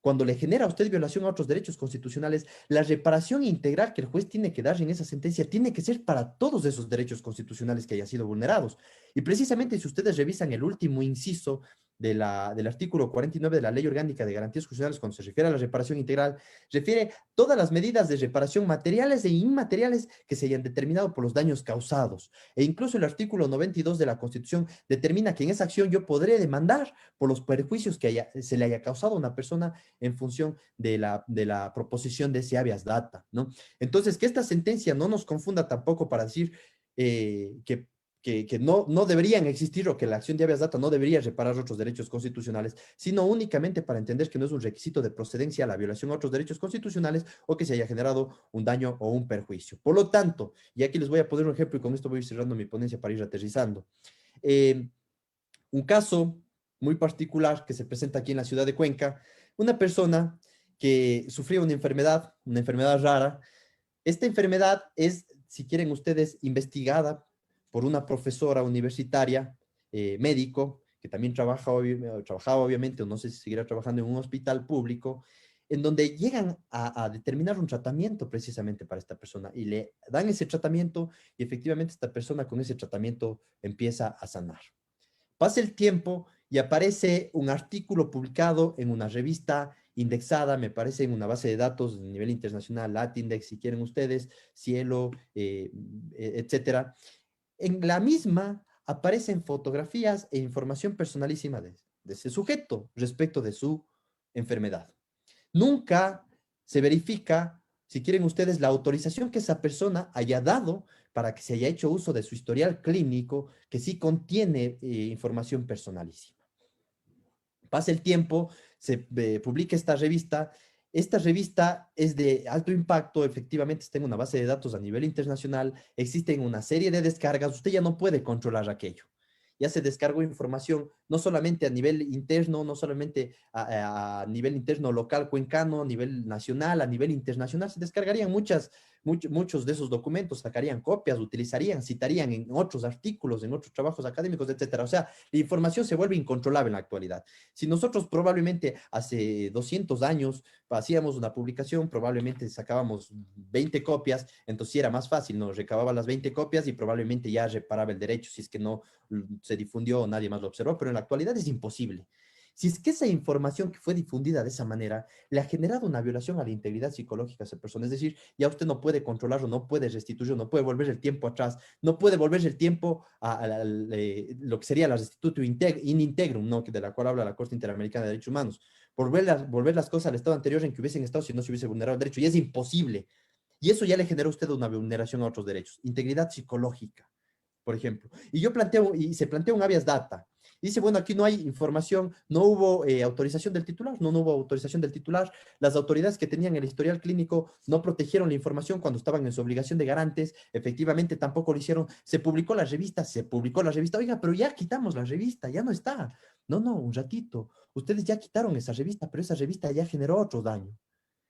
cuando le genera a usted violación a otros derechos constitucionales, la reparación integral que el juez tiene que dar en esa sentencia tiene que ser para todos esos derechos constitucionales que hayan sido vulnerados. Y precisamente si ustedes revisan el último inciso del artículo 49 de la Ley Orgánica de Garantías Constitucionales, cuando se refiere a la reparación integral, refiere todas las medidas de reparación materiales e inmateriales que se hayan determinado por los daños causados. E incluso el artículo 92 de la Constitución determina que en esa acción yo podré demandar por los perjuicios que se le haya causado a una persona en función de la proposición de ese habeas data, ¿no? Entonces, que esta sentencia no nos confunda tampoco para decir que no deberían existir o que la acción de habeas data no debería reparar otros derechos constitucionales, sino únicamente para entender que no es un requisito de procedencia la violación a otros derechos constitucionales o que se haya generado un daño o un perjuicio. Por lo tanto, y aquí les voy a poner un ejemplo y con esto voy a ir cerrando mi ponencia para ir aterrizando. Un caso muy particular que se presenta aquí en la ciudad de Cuenca, una persona que sufría una enfermedad rara. Esta enfermedad es, si quieren ustedes, investigada por una profesora universitaria, médico, que también trabajaba obviamente, o no sé si seguirá trabajando en un hospital público. en donde llegan a determinar un tratamiento precisamente para esta persona y le dan ese tratamiento y efectivamente esta persona con ese tratamiento empieza a sanar. Pasa el tiempo y aparece un artículo publicado en una revista indexada, me parece, en una base de datos de nivel internacional, Latindex, si quieren ustedes, Cielo, etcétera. En la misma aparecen fotografías e información personalísima de ese sujeto respecto de su enfermedad. Nunca se verifica, si quieren ustedes, la autorización que esa persona haya dado para que se haya hecho uso de su historial clínico, que sí contiene información personalísima. Pasa el tiempo, se publica esta revista. Esta revista es de alto impacto, efectivamente está en una base de datos a nivel internacional, existen una serie de descargas, usted ya no puede controlar aquello. Ya se descargó información no solamente a nivel interno, no solamente a nivel interno local cuencano, a nivel nacional, a nivel internacional, se descargarían muchos de esos documentos, sacarían copias, utilizarían, citarían en otros artículos, en otros trabajos académicos, etcétera. O sea, la información se vuelve incontrolable en la actualidad. Si nosotros probablemente hace 200 años hacíamos una publicación, probablemente sacábamos 20 copias, entonces era más fácil, nos recababa las 20 copias y probablemente ya reparaba el derecho si es que no se difundió o nadie más lo observó, pero en la actualidad es imposible. Si es que esa información que fue difundida de esa manera le ha generado una violación a la integridad psicológica de esa persona, es decir, ya usted no puede controlarlo, no puede restituirlo, no puede volver el tiempo atrás, no puede volver el tiempo a lo que sería la restitutio in integrum, ¿no? De la cual habla la Corte Interamericana de Derechos Humanos, volver las cosas al estado anterior en que hubiesen estado si no se hubiese vulnerado el derecho, y es imposible. Y eso ya le generó a usted una vulneración a otros derechos, integridad psicológica, por ejemplo. Y yo planteo, y se plantea un habeas data. Y dice, bueno, aquí no hay información, no hubo autorización del titular, no hubo autorización del titular, las autoridades que tenían el historial clínico no protegieron la información cuando estaban en su obligación de garantes, efectivamente tampoco lo hicieron, se publicó la revista, oiga, pero ya quitamos la revista, ya no está. No, no, un ratito, ustedes ya quitaron esa revista, pero esa revista ya generó otro daño.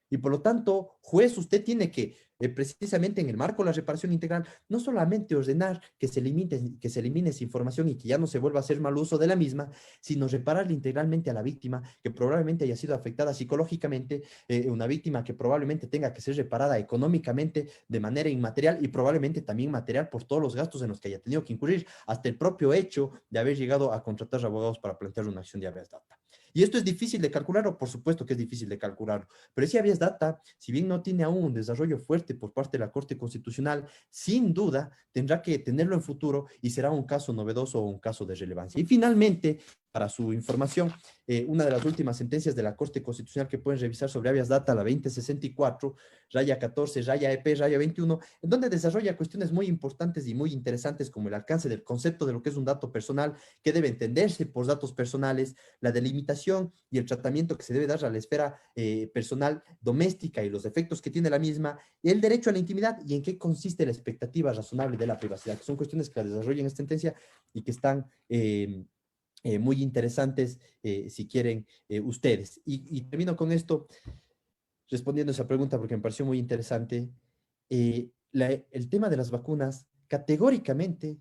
Y por lo tanto, juez, usted tiene que, precisamente en el marco de la reparación integral, no solamente ordenar que se elimine esa información y que ya no se vuelva a hacer mal uso de la misma, sino repararle integralmente a la víctima que probablemente haya sido afectada psicológicamente, una víctima que probablemente tenga que ser reparada económicamente de manera inmaterial y probablemente también material por todos los gastos en los que haya tenido que incurrir, hasta el propio hecho de haber llegado a contratar abogados para plantear una acción de habeas data. Y esto es difícil de calcularlo, por supuesto que es difícil de calcularlo, pero ese habeas data, si bien no tiene aún un desarrollo fuerte por parte de la Corte Constitucional, sin duda tendrá que tenerlo en futuro y será un caso novedoso o un caso de relevancia. Y finalmente, para su información, una de las últimas sentencias de la Corte Constitucional que pueden revisar sobre habeas data, la 2064, raya 14, raya EP, raya 21, en donde desarrolla cuestiones muy importantes y muy interesantes como el alcance del concepto de lo que es un dato personal, que debe entenderse por datos personales, la delimitación y el tratamiento que se debe dar a la esfera personal doméstica y los efectos que tiene la misma, el derecho a la intimidad y en qué consiste la expectativa razonable de la privacidad, que son cuestiones que la desarrollan en esta sentencia y que están muy interesantes si quieren ustedes. Y termino con esto, respondiendo a esa pregunta porque me pareció muy interesante. El tema de las vacunas categóricamente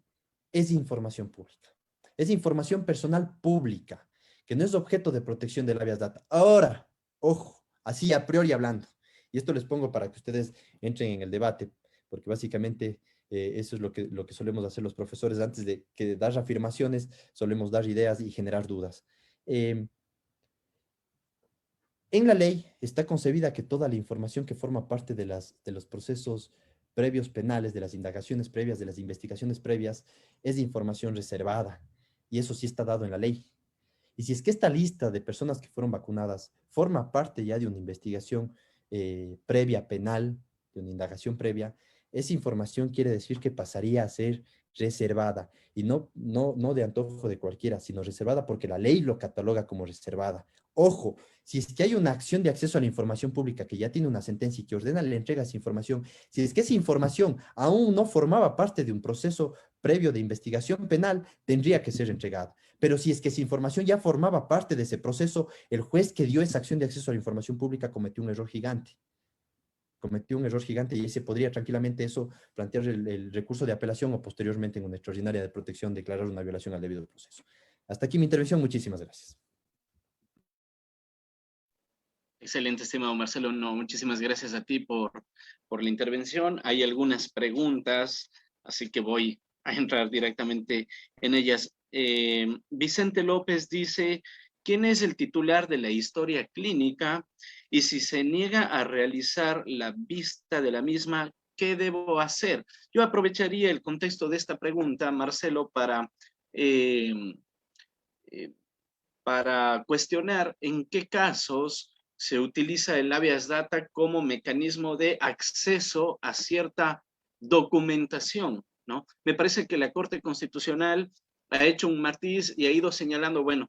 es información pública, es información personal pública, que no es objeto de protección del habeas data. Ahora, ojo, así a priori hablando, y esto les pongo para que ustedes entren en el debate, porque básicamente eso es lo que solemos hacer los profesores antes de que dar afirmaciones, solemos dar ideas y generar dudas. En la ley está concebida que toda la información que forma parte de los procesos previos penales, de las indagaciones previas, de las investigaciones previas, es información reservada. Y eso sí está dado en la ley. Y si es que esta lista de personas que fueron vacunadas forma parte ya de una investigación previa penal, de una indagación previa, esa información quiere decir que pasaría a ser reservada. Y no de antojo de cualquiera, sino reservada porque la ley lo cataloga como reservada. Ojo, si es que hay una acción de acceso a la información pública que ya tiene una sentencia y que ordena la entrega de esa información, si es que esa información aún no formaba parte de un proceso previo de investigación penal, tendría que ser entregada. Pero si es que esa información ya formaba parte de ese proceso, el juez que dio esa acción de acceso a la información pública cometió un error gigante. Cometió un error gigante y se podría tranquilamente eso plantear el recurso de apelación o posteriormente en una extraordinaria de protección declarar una violación al debido proceso. Hasta aquí mi intervención. Muchísimas gracias. Excelente, estimado Marcelo. No, muchísimas gracias a ti por la intervención. Hay algunas preguntas, así que voy a entrar directamente en ellas. Vicente López dice, ¿quién es el titular de la historia clínica? Y si se niega a realizar la vista de la misma, ¿qué debo hacer? Yo aprovecharía el contexto de esta pregunta, Marcelo, eh, eh, para cuestionar en qué casos se utiliza el habeas data como mecanismo de acceso a cierta documentación, ¿no? Me parece que la Corte Constitucional ha hecho un matiz y ha ido señalando, bueno,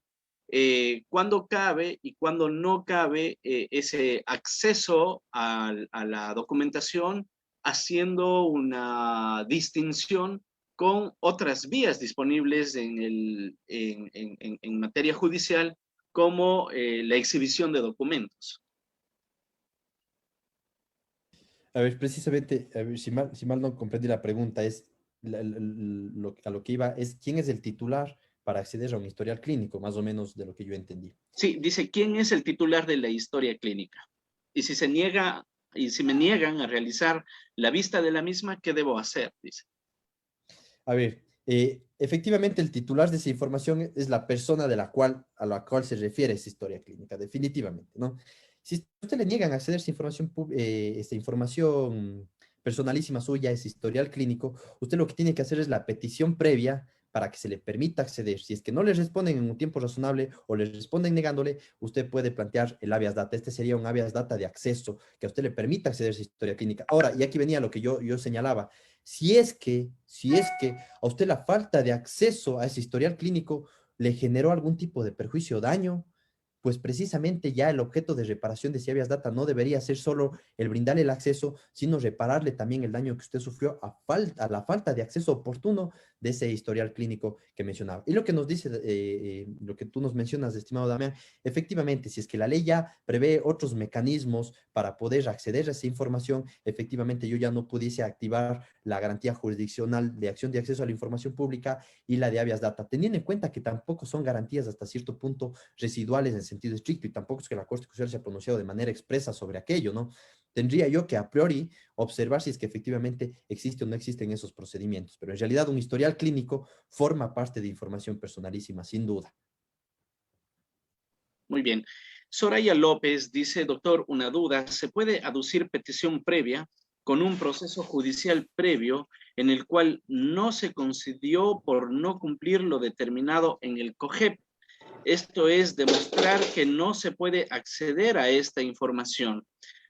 cuándo cabe y cuándo no cabe ese acceso a la documentación, haciendo una distinción con otras vías disponibles en materia judicial, como la exhibición de documentos. A ver, precisamente, a ver, si mal no comprendí la pregunta, es a lo que iba, es quién es el titular para acceder a un historial clínico, más o menos de lo que yo entendí. Sí, dice, ¿quién es el titular de la historia clínica? Y si se niega, y si me niegan a realizar la vista de la misma, ¿qué debo hacer? Dice. A ver, efectivamente el titular de esa información es la persona a la cual se refiere esa historia clínica, definitivamente, ¿no? Si a usted le niegan a acceder a esta información personalísima suya, ese historial clínico, usted lo que tiene que hacer es la petición previa para que se le permita acceder. Si es que no le responden en un tiempo razonable o le responden negándole, usted puede plantear el habeas data. Este sería un habeas data de acceso, que a usted le permita acceder a esa historia clínica. Ahora, y aquí venía lo que yo señalaba, si es que a usted la falta de acceso a ese historial clínico le generó algún tipo de perjuicio o daño, pues precisamente ya el objeto de reparación de si habeas data no debería ser solo el brindarle el acceso, sino repararle también el daño que usted sufrió a la falta de acceso oportuno de ese historial clínico que mencionaba. Y lo que nos dice, lo que tú nos mencionas, estimado Damián, efectivamente, si es que la ley ya prevé otros mecanismos para poder acceder a esa información, efectivamente yo ya no pudiese activar la garantía jurisdiccional de acción de acceso a la información pública y la de habeas data, teniendo en cuenta que tampoco son garantías hasta cierto punto residuales en sentido estricto y tampoco es que la Corte Constitucional se ha pronunciado de manera expresa sobre aquello, ¿no? Tendría yo que a priori observar si es que efectivamente existe o no existen esos procedimientos, pero en realidad un historial clínico forma parte de información personalísima, sin duda. Muy bien. Soraya López dice, doctor, una duda, ¿se puede aducir petición previa con un proceso judicial previo en el cual no se concedió por no cumplir lo determinado en el COGEP? Esto es demostrar que no se puede acceder a esta información.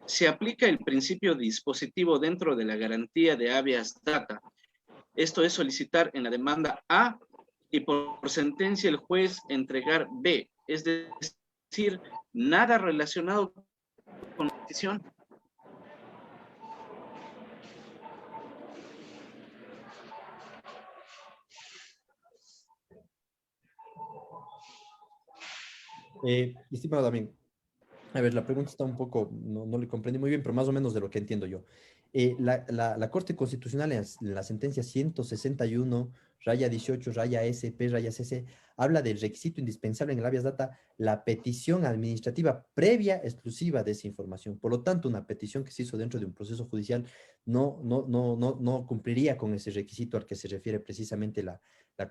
Se aplica el principio dispositivo dentro de la garantía de habeas data. Esto es solicitar en la demanda A y por sentencia el juez entregar B. Es decir, nada relacionado con la petición. Estimado también, a ver, la pregunta está un poco, no le comprendí muy bien, pero más o menos de lo que entiendo yo. La Corte Constitucional en la sentencia 161, raya 18, raya SP, raya CC, habla del requisito indispensable en el habeas data, la petición administrativa previa exclusiva de esa información. Por lo tanto, una petición que se hizo dentro de un proceso judicial no cumpliría con ese requisito al que se refiere precisamente la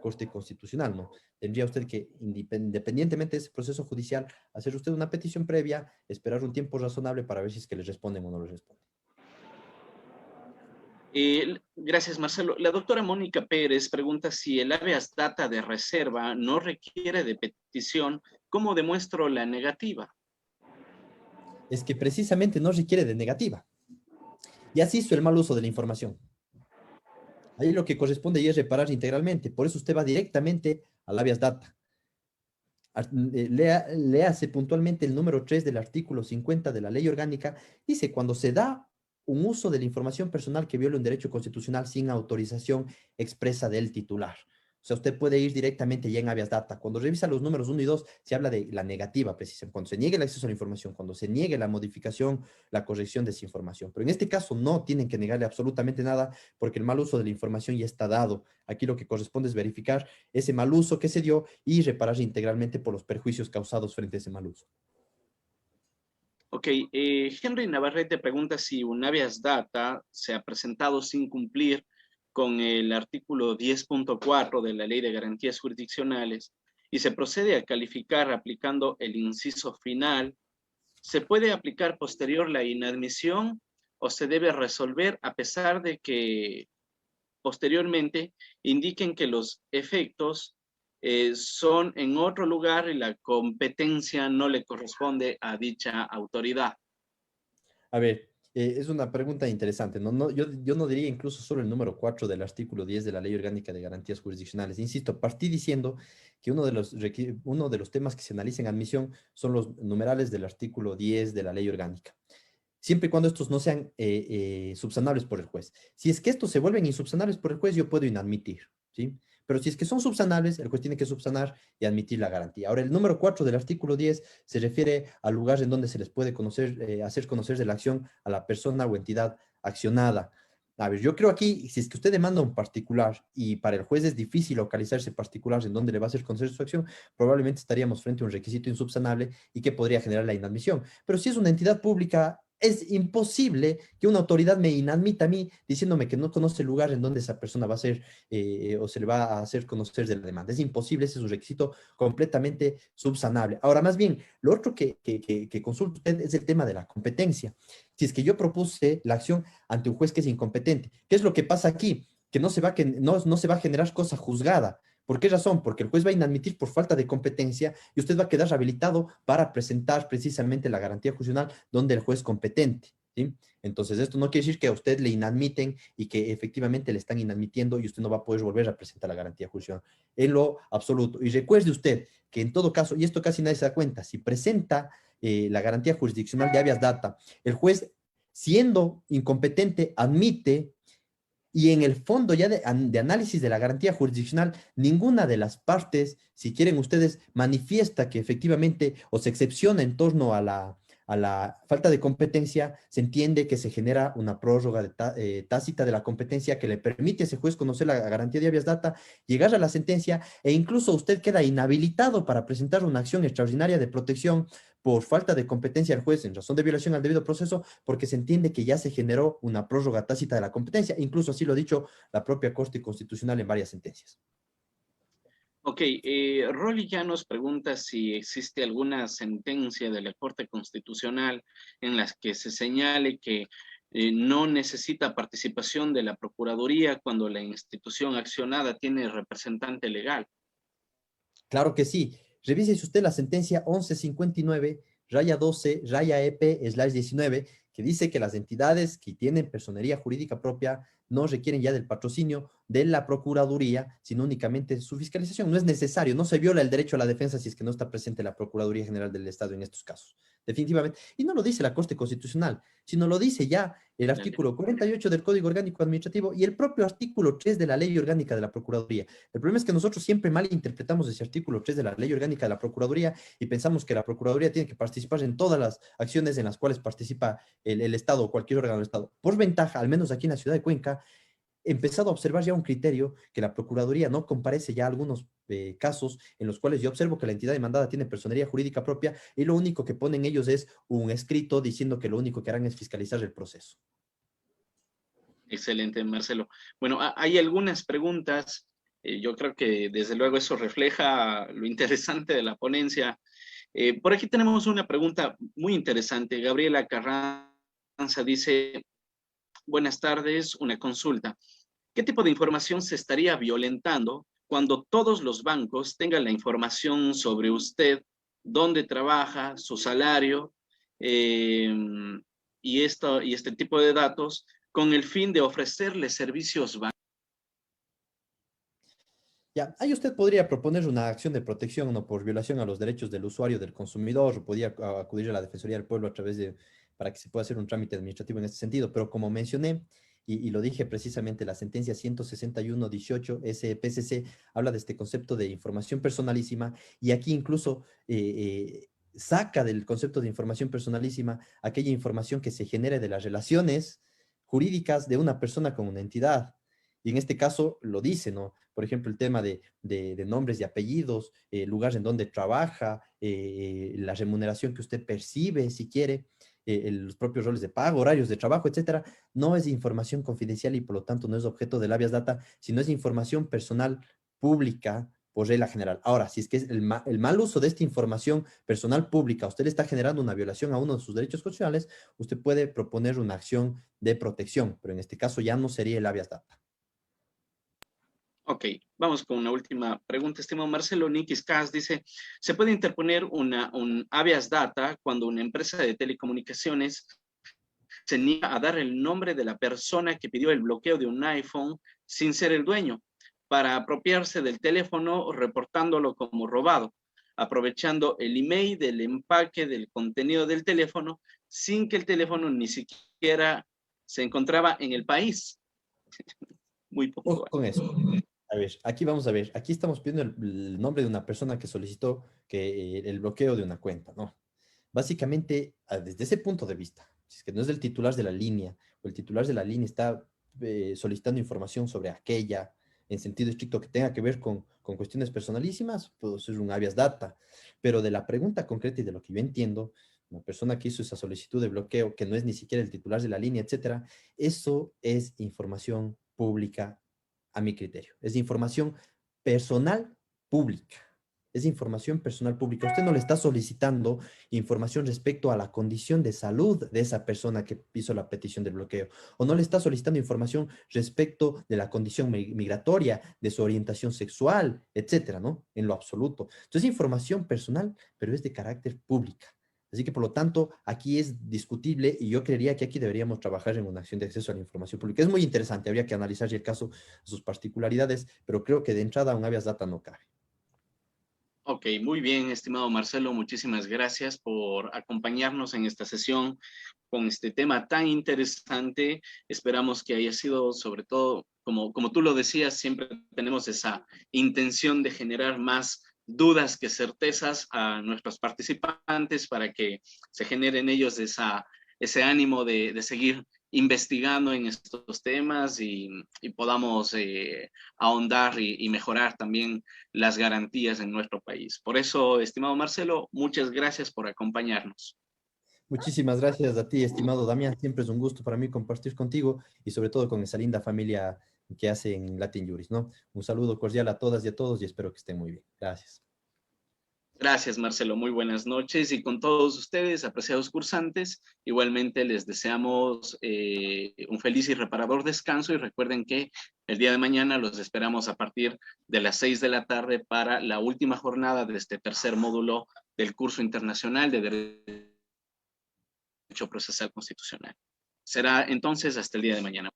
Corte Constitucional, ¿no? Tendría usted que, independientemente de ese proceso judicial, hacer usted una petición previa, esperar un tiempo razonable para ver si es que les responden o no les responden. Gracias, Marcelo. La doctora Mónica Pérez pregunta si el habeas data de reserva no requiere de petición, ¿cómo demuestro la negativa? Es que precisamente no requiere de negativa. Y así hizo el mal uso de la información. Ahí lo que corresponde y es reparar integralmente. Por eso usted va directamente al habeas data. Léase puntualmente el número 3 del artículo 50 de la ley orgánica. Dice, cuando se da un uso de la información personal que viola un derecho constitucional sin autorización expresa del titular. O sea, usted puede ir directamente ya en habeas data. Cuando revisa los números 1 y 2, se habla de la negativa, precisamente. Cuando se niegue el acceso a la información, cuando se niegue la modificación, la corrección de esa información. Pero en este caso no tienen que negarle absolutamente nada porque el mal uso de la información ya está dado. Aquí lo que corresponde es verificar ese mal uso que se dio y reparar integralmente por los perjuicios causados frente a ese mal uso. Ok, Henry Navarrete pregunta si un habeas data se ha presentado sin cumplir con el artículo 10.4 de la Ley de Garantías Jurisdiccionales y se procede a calificar aplicando el inciso final. ¿Se puede aplicar posterior la inadmisión o se debe resolver a pesar de que posteriormente indiquen que los efectos son en otro lugar y la competencia no le corresponde a dicha autoridad? A ver, es una pregunta interesante, ¿no? Yo no diría incluso solo el número 4 del artículo 10 de la Ley Orgánica de Garantías Jurisdiccionales. Insisto, partí diciendo que uno de los temas que se analiza en admisión son los numerales del artículo 10 de la Ley Orgánica, siempre y cuando estos no sean subsanables por el juez. Si es que estos se vuelven insubsanables por el juez, yo puedo inadmitir, ¿sí? Pero si es que son subsanables, el juez tiene que subsanar y admitir la garantía. Ahora, el número 4 del artículo 10 se refiere al lugar en donde se les puede conocer, hacer conocer de la acción a la persona o entidad accionada. A ver, yo creo aquí, si es que usted demanda un particular y para el juez es difícil localizar ese particular en donde le va a hacer conocer su acción, probablemente estaríamos frente a un requisito insubsanable y que podría generar la inadmisión. Pero si es una entidad pública, es imposible que una autoridad me inadmita a mí diciéndome que no conoce el lugar en donde esa persona va a ser o se le va a hacer conocer de la demanda. Es imposible, ese es un requisito completamente subsanable. Ahora, más bien, lo otro que consulta usted es el tema de la competencia. Si es que yo propuse la acción ante un juez que es incompetente, ¿qué es lo que pasa aquí? Que no se va a generar cosa juzgada. ¿Por qué razón? Porque el juez va a inadmitir por falta de competencia y usted va a quedar habilitado para presentar precisamente la garantía jurisdiccional donde el juez competente, ¿sí? Entonces, esto no quiere decir que a usted le inadmiten y que efectivamente le están inadmitiendo y usted no va a poder volver a presentar la garantía jurisdiccional en lo absoluto. Y recuerde usted que en todo caso, y esto casi nadie se da cuenta, si presenta la garantía jurisdiccional de habeas data, el juez, siendo incompetente, admite y en el fondo ya de análisis de la garantía jurisdiccional, ninguna de las partes, si quieren ustedes, manifiesta que efectivamente o se excepciona en torno a la falta de competencia, se entiende que se genera una prórroga tácita de la competencia que le permite a ese juez conocer la garantía de habeas data, llegar a la sentencia e incluso usted queda inhabilitado para presentar una acción extraordinaria de protección por falta de competencia del juez en razón de violación al debido proceso, porque se entiende que ya se generó una prórroga tácita de la competencia, incluso así lo ha dicho la propia Corte Constitucional en varias sentencias. Ok, Rolly ya nos pregunta si existe alguna sentencia de la Corte Constitucional en la que se señale que no necesita participación de la Procuraduría cuando la institución accionada tiene representante legal. Claro que sí. Revise usted la sentencia 1159, raya 12, raya EP/19, que dice que las entidades que tienen personería jurídica propia no requieren ya del patrocinio de la Procuraduría, sino únicamente su fiscalización. No es necesario, no se viola el derecho a la defensa si es que no está presente la Procuraduría General del Estado en estos casos. Definitivamente. Y no lo dice la Corte Constitucional, sino lo dice ya el Dale. artículo 48 del Código Orgánico Administrativo y el propio artículo 3 de la Ley Orgánica de la Procuraduría. El problema es que nosotros siempre mal interpretamos ese artículo 3 de la Ley Orgánica de la Procuraduría y pensamos que la Procuraduría tiene que participar en todas las acciones en las cuales participa el Estado o cualquier órgano del Estado. Por ventaja, al menos aquí en la ciudad de Cuenca, he empezado a observar ya un criterio que la Procuraduría no comparece ya algunos casos en los cuales yo observo que la entidad demandada tiene personería jurídica propia y lo único que ponen ellos es un escrito diciendo que lo único que harán es fiscalizar el proceso. Excelente, Marcelo. Bueno, hay algunas preguntas. Yo creo que desde luego eso refleja lo interesante de la ponencia. Por aquí tenemos una pregunta muy interesante. Gabriela Carranza dice, buenas tardes, una consulta. ¿Qué tipo de información se estaría violentando cuando todos los bancos tengan la información sobre usted, dónde trabaja, su salario eh, y este tipo de datos con el fin de ofrecerle servicios bancarios? Ya, ahí usted podría proponer una acción de protección no por violación a los derechos del usuario, del consumidor, o podría acudir a la Defensoría del Pueblo a través de, para que se pueda hacer un trámite administrativo en este sentido. Pero como mencioné, y lo dije precisamente, la sentencia 161/18 SPCC habla de este concepto de información personalísima y aquí incluso saca del concepto de información personalísima aquella información que se genere de las relaciones jurídicas de una persona con una entidad. Y en este caso lo dice, ¿no? Por ejemplo, el tema de nombres y apellidos, lugar en donde trabaja, la remuneración que usted percibe, si quiere. los propios roles de pago, horarios de trabajo, etcétera, no es información confidencial y por lo tanto no es objeto del habeas data, sino es información personal pública por regla general. Ahora, si es que es el mal uso de esta información personal pública, usted le está generando una violación a uno de sus derechos constitucionales, usted puede proponer una acción de protección, pero en este caso ya no sería el habeas data. Ok, vamos con una última pregunta, estimado Marcelo. Nikis Cas dice, ¿se puede interponer un habeas data cuando una empresa de telecomunicaciones se niega a dar el nombre de la persona que pidió el bloqueo de un iPhone sin ser el dueño, para apropiarse del teléfono reportándolo como robado, aprovechando el email del empaque del contenido del teléfono sin que el teléfono ni siquiera se encontraba en el país? Muy Ojo puntual. con eso. A ver, aquí vamos a ver. Aquí estamos pidiendo el nombre de una persona que solicitó que, el bloqueo de una cuenta, ¿no? Básicamente, desde ese punto de vista, si es que no es del titular de la línea, o el titular de la línea está solicitando información sobre aquella, en sentido estricto que tenga que ver con cuestiones personalísimas, pues es un habeas data. Pero de la pregunta concreta y de lo que yo entiendo, una persona que hizo esa solicitud de bloqueo, que no es ni siquiera el titular de la línea, etcétera, eso es información pública a mi criterio. Es información personal pública. Es información personal pública. Usted no le está solicitando información respecto a la condición de salud de esa persona que hizo la petición de bloqueo, o no le está solicitando información respecto de la condición migratoria, de su orientación sexual, etcétera, ¿no? En lo absoluto. Entonces, información personal, pero es de carácter pública. Así que, por lo tanto, aquí es discutible y yo creería que aquí deberíamos trabajar en una acción de acceso a la información pública. Es muy interesante, habría que analizar el caso, sus particularidades, pero creo que de entrada un habeas data no cabe. Ok, muy bien, estimado Marcelo, muchísimas gracias por acompañarnos en esta sesión con este tema tan interesante. Esperamos que haya sido, sobre todo, como tú lo decías, siempre tenemos esa intención de generar más dudas que certezas a nuestros participantes para que se genere en ellos ese ánimo de seguir investigando en estos temas y podamos ahondar y mejorar también las garantías en nuestro país. Por eso, estimado Marcelo, muchas gracias por acompañarnos. Muchísimas gracias a ti, estimado Damián. Siempre es un gusto para mí compartir contigo y sobre todo con esa linda familia que hace en Latin Juris, ¿no? Un saludo cordial a todas y a todos y espero que estén muy bien. Gracias. Gracias, Marcelo. Muy buenas noches. Y con todos ustedes, apreciados cursantes, igualmente les deseamos un feliz y reparador descanso y recuerden que el día de mañana los esperamos a partir de las 6 de la tarde para la última jornada de este tercer módulo del curso internacional de Derecho Procesal Constitucional. Será entonces hasta el día de mañana.